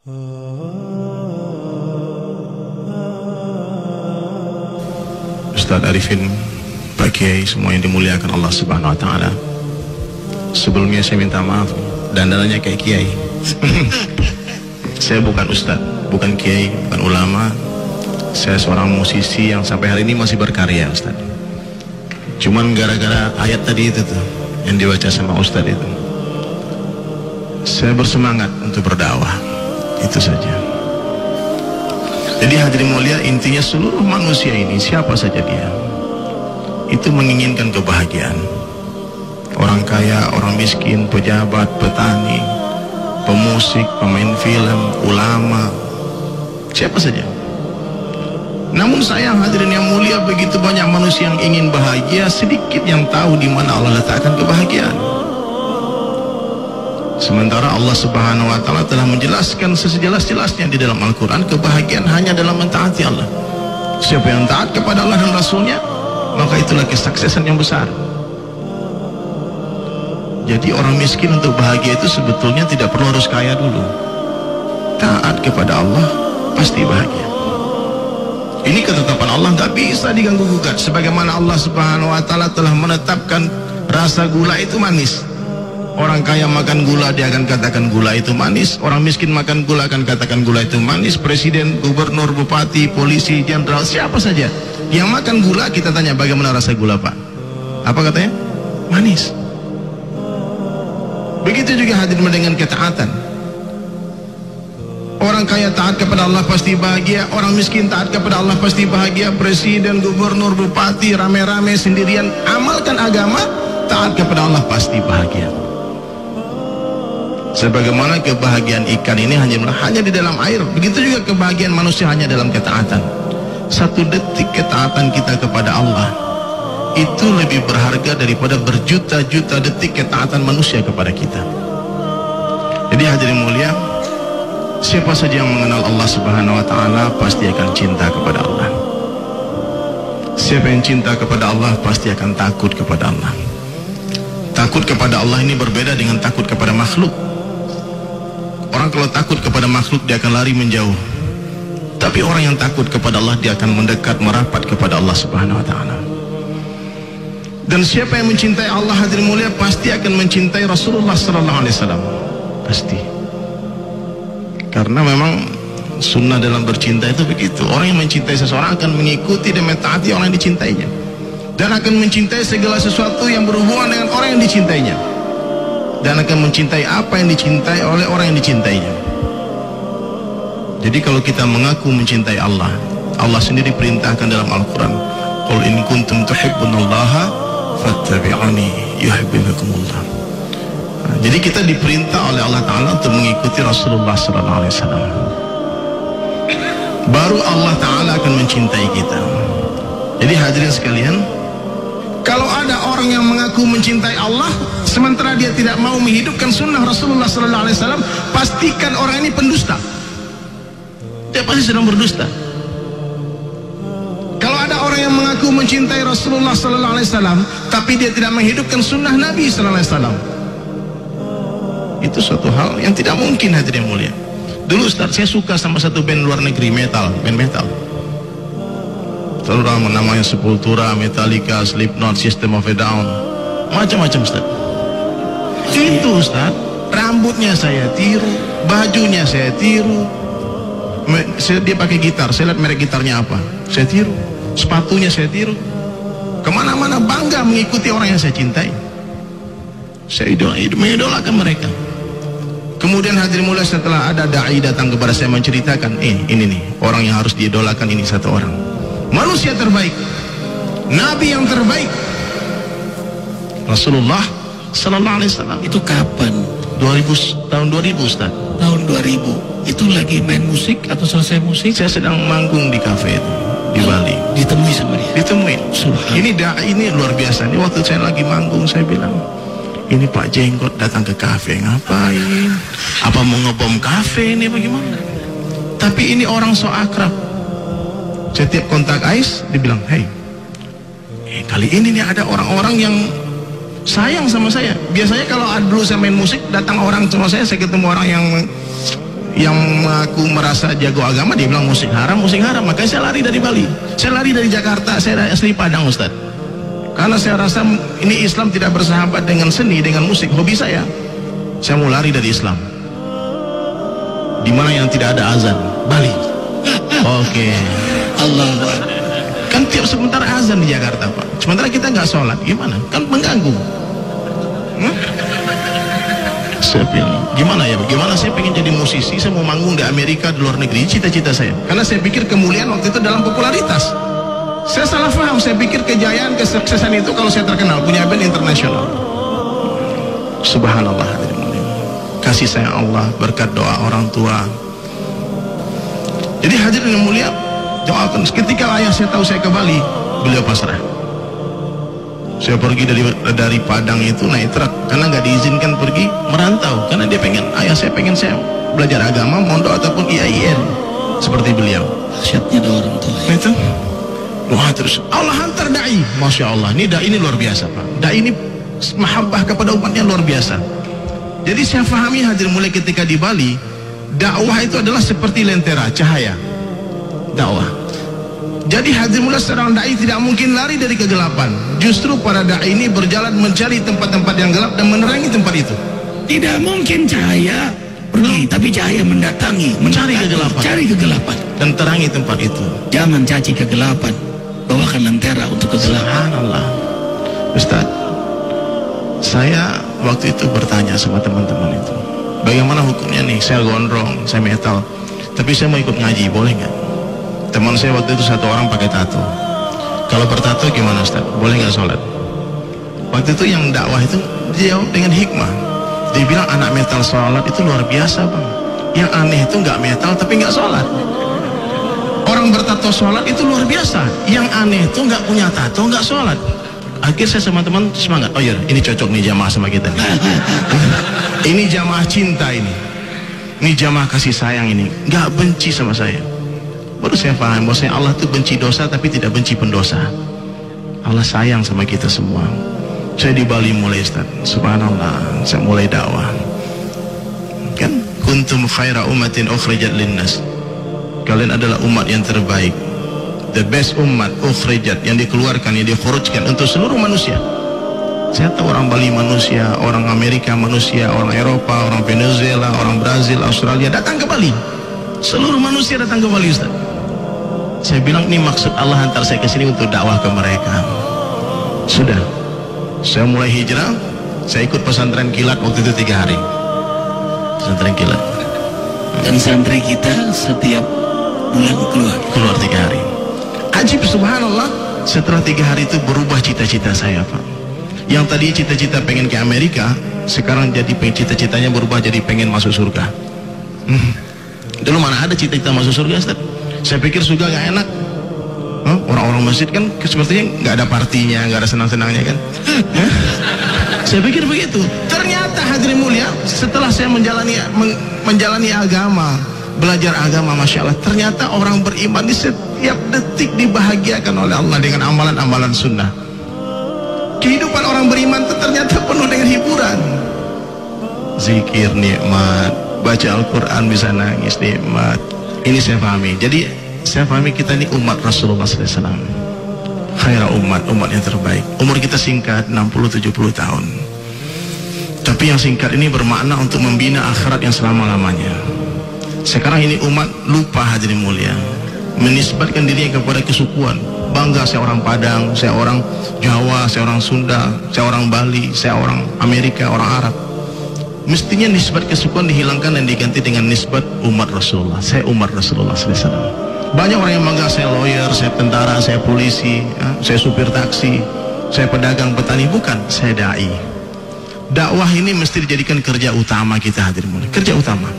Ustaz Arifin, Pak Kiai, semua yang dimuliakan Allah Subhanahu wa Ta'ala. Sebelumnya saya minta maaf, dandanannya kayak Kiai. Saya bukan Ustaz, bukan Kiai, bukan ulama. Saya seorang musisi yang sampai hari ini masih berkarya, Ustaz. Cuman gara-gara ayat tadi itu tuh yang dibaca sama Ustaz itu, saya bersemangat untuk berdakwah. Itu saja. Jadi hadirin mulia, intinya seluruh manusia ini, siapa saja dia, itu menginginkan kebahagiaan. Orang kaya, orang miskin, pejabat, petani, pemusik, pemain film, ulama, siapa saja. Namun sayang hadirin yang mulia, begitu banyak manusia yang ingin bahagia, sedikit yang tahu di mana Allah letakkan kebahagiaan. Sementara Allah Subhanahu wa Ta'ala telah menjelaskan sejelas-jelasnya di dalam Al-Quran, kebahagiaan hanya dalam mentaati Allah. Siapa yang taat kepada Allah dan Rasulnya, maka itulah kesuksesan yang besar. Jadi orang miskin untuk bahagia itu sebetulnya tidak perlu harus kaya dulu. Taat kepada Allah pasti bahagia. Ini ketetapan Allah, nggak bisa diganggu gugat. Sebagaimana Allah Subhanahu wa Ta'ala telah menetapkan rasa gula itu manis. Orang kaya makan gula, dia akan katakan gula itu manis. Orang miskin makan gula, akan katakan gula itu manis. Presiden, gubernur, bupati, polisi, jenderal, siapa saja yang makan gula, kita tanya bagaimana rasa gula, Pak? Apa katanya? Manis. Begitu juga hadirin dengan ketaatan. Orang kaya taat kepada Allah pasti bahagia. Orang miskin taat kepada Allah pasti bahagia. Presiden, gubernur, bupati, rame-rame, sendirian, amalkan agama, taat kepada Allah pasti bahagia. Sebagaimana kebahagiaan ikan ini hanya di dalam air, begitu juga kebahagiaan manusia hanya dalam ketaatan. Satu detik ketaatan kita kepada Allah itu lebih berharga daripada berjuta-juta detik ketaatan manusia kepada kita. Jadi hadirin mulia, siapa saja yang mengenal Allah Subhanahu wa Ta'ala pasti akan cinta kepada Allah. Siapa yang cinta kepada Allah pasti akan takut kepada Allah. Takut kepada Allah ini berbeda dengan takut kepada makhluk. Orang kalau takut kepada makhluk, dia akan lari menjauh. Tapi orang yang takut kepada Allah, dia akan mendekat, merapat kepada Allah Subhanahu wa Ta'ala. Dan siapa yang mencintai Allah hadirin mulia pasti akan mencintai Rasulullah sallallahu alaihi wasallam. Pasti. Karena memang sunnah dalam bercinta itu begitu. Orang yang mencintai seseorang akan mengikuti dan mentaati orang yang dicintainya, dan akan mencintai segala sesuatu yang berhubungan dengan orang yang dicintainya, dan akan mencintai apa yang dicintai oleh orang yang dicintainya. Jadi kalau kita mengaku mencintai Allah, Allah sendiri perintahkan dalam Al-Quran, qul in kuntum tuhibbunallaha fattabi'uni yuhibbukumullah. Jadi kita diperintah oleh Allah Ta'ala untuk mengikuti Rasulullah sallallahu alaihi wasallam. Baru Allah Ta'ala akan mencintai kita. Jadi hadirin sekalian, kalau ada orang yang mengaku mencintai Allah sementara dia tidak mau menghidupkan sunnah Rasulullah sallallahu alaihi wasallam, pastikan orang ini pendusta. Dia pasti sedang berdusta. Kalau ada orang yang mengaku mencintai Rasulullah sallallahu alaihi wasallam tapi dia tidak menghidupkan sunnah Nabi sallallahu alaihi wasallam, itu suatu hal yang tidak mungkin hadirin mulia. Dulu Ustaz, saya suka sama satu band luar negeri, band metal. Terutama namanya Sepultura, Metallica, Slipknot, System of a Down, macam-macam Ustaz. Itu Ustaz, rambutnya saya tiru, bajunya saya tiru. Dia pakai gitar, saya lihat merek gitarnya apa, saya tiru. Sepatunya saya tiru. Kemana-mana bangga mengikuti orang yang saya cintai. Saya mengidolakan mereka. Kemudian hadirin mulia, setelah ada dai datang kepada saya menceritakan, ini nih orang yang harus diidolakan, ini satu orang, manusia terbaik, Nabi yang terbaik, Rasulullah sallallahu alaihi wasallam. Itu kapan? Tahun 2000 Ustaz. Tahun 2000. Itu lagi main musik atau selesai musik? Saya sedang manggung di kafe itu di Bali. Ditemui sama dia? Ditemui. Ini dai ini luar biasa. Ini waktu saya lagi manggung, saya bilang, ini Pak Jenggot datang ke kafe, ngapain? Apa mau ngebom kafe ini bagaimana? Tapi ini orang so akrab. Setiap kontak Ais, dibilang, hey, kali ini nih ada orang-orang yang sayang sama saya. Biasanya kalau dulu saya main musik, datang orang sama saya ketemu orang yang yang aku merasa jago agama, dia bilang musik haram, makanya saya lari dari Bali, saya lari dari Jakarta, saya asli Padang Ustaz, karena saya rasa ini Islam tidak bersahabat dengan seni, dengan musik, hobi saya mau lari dari Islam. Di mana yang tidak ada azan? Bali. Oke. Allah. Kan tiap sebentar azan di Jakarta Pak, sementara kita nggak sholat, gimana? Kan mengganggu. Saya bilang, gimana ya? Gimana saya pengen jadi musisi, saya mau manggung di Amerika, di luar negeri, cita-cita saya. Karena saya pikir kemuliaan waktu itu dalam popularitas. Saya salah paham, saya pikir kejayaan, kesuksesan itu kalau saya terkenal, punya band internasional. Subhanallah. Kasih sayang Allah, berkat doa orang tua. Jadi hadirin yang mulia, doakan. Ketika ayah saya tahu saya ke Bali, beliau pasrah. Saya pergi dari Padang itu naik truk, karena nggak diizinkan pergi merantau, karena dia pengen, ayah saya pengen saya belajar agama, mondok ataupun IAIN seperti beliau. Dahsyatnya doa orang tua. Itu doa terus. Allah hantar dai, masya Allah. Ini dai ini luar biasa Pak. Dai ini mahabbah kepada umatnya luar biasa. Jadi saya pahami hadirin mulai ketika di Bali, dakwah itu adalah seperti lentera cahaya. Dakwah. Jadi hadirin mulai seorang dai tidak mungkin lari dari kegelapan. Justru para dai ini berjalan mencari tempat-tempat yang gelap dan menerangi tempat itu. Tidak mungkin cahaya pergi, tapi cahaya mendatangi, mencari kegelapan. Cari kegelapan dan terangi tempat itu. Jangan caci kegelapan, bawakan lentera untuk kegelapan. Subhanallah. Ustaz, saya waktu itu bertanya sama teman-teman itu, bagaimana hukumnya nih, saya gondrong, saya metal, tapi saya mau ikut ngaji, boleh nggak? Teman saya waktu itu satu orang pakai tato. Kalau bertato gimana Ustaz? Boleh nggak sholat? Waktu itu yang dakwah itu dia jawab dengan hikmah. Dia bilang anak metal sholat itu luar biasa Bang. Yang aneh itu nggak metal tapi nggak sholat. Orang bertato sholat itu luar biasa. Yang aneh itu nggak punya tato nggak sholat. Akhirnya saya sama teman semangat. Oh iya, ini cocok nih jamaah sama kita nih. Ini jamaah cinta ini. Ini jamaah kasih sayang ini. Nggak benci sama saya. Baru saya paham bahwa Allah itu benci dosa tapi tidak benci pendosa. Allah sayang sama kita semua. Saya di Bali mulai Ustaz, subhanallah, saya mulai dakwah. Kan kuntum khaira ummatin ukhrijat linnas. Kalian adalah umat yang terbaik. The best umat ukhrijat, yang dikeluarkan, yang dikhurujkan untuk seluruh manusia. Saya tahu orang Bali manusia, orang Amerika manusia, orang Eropa, orang Venezuela, orang Brazil, Australia datang ke Bali. Seluruh manusia datang ke Bali Ustaz. Saya bilang ini maksud Allah hantar saya ke sini untuk dakwah ke mereka. Sudah, saya mulai hijrah. Saya ikut pesantren kilat waktu itu 3 hari. Pesantren kilat. Dan santri kita setiap bulan keluar 3 hari. Ajib subhanallah. Setelah 3 hari itu berubah cita-cita saya Pak. Yang tadi cita-cita pengen ke Amerika, sekarang jadi cita-citanya berubah jadi pengen masuk surga. Dulu mana ada cita-cita masuk surga Ustaz? Saya pikir surga gak enak. Orang-orang masjid kan sepertinya gak ada partinya, gak ada senang-senangnya kan. Saya pikir begitu. Ternyata hadirin mulia, setelah saya menjalani agama, belajar agama, masya Allah, ternyata orang beriman di setiap detik dibahagiakan oleh Allah dengan amalan-amalan sunnah. Kehidupan orang beriman itu ternyata penuh dengan hiburan. Zikir nikmat, baca Al-Quran bisa nangis nikmat. Ini saya pahami. Jadi saya pahami kita ini umat Rasulullah SAW. Khairah umat yang terbaik. Umur kita singkat, 60-70 tahun. Tapi yang singkat ini bermakna untuk membina akhirat yang selama-lamanya. Sekarang ini umat lupa hadirin mulia, menisbatkan dirinya kepada kesukuan. Bangga saya orang Padang, saya orang Jawa, saya orang Sunda, saya orang Bali, saya orang Amerika, orang Arab. Mestinya nisbat kesukuan dihilangkan dan diganti dengan nisbat umat Rasulullah. Saya umat Rasulullah SAW. Banyak orang yang bangga, saya lawyer, saya tentara, saya polisi, saya supir taksi, saya pedagang, petani. Bukan, saya dai. Dakwah ini mesti dijadikan kerja utama kita hadirin mulia. Kerja utama.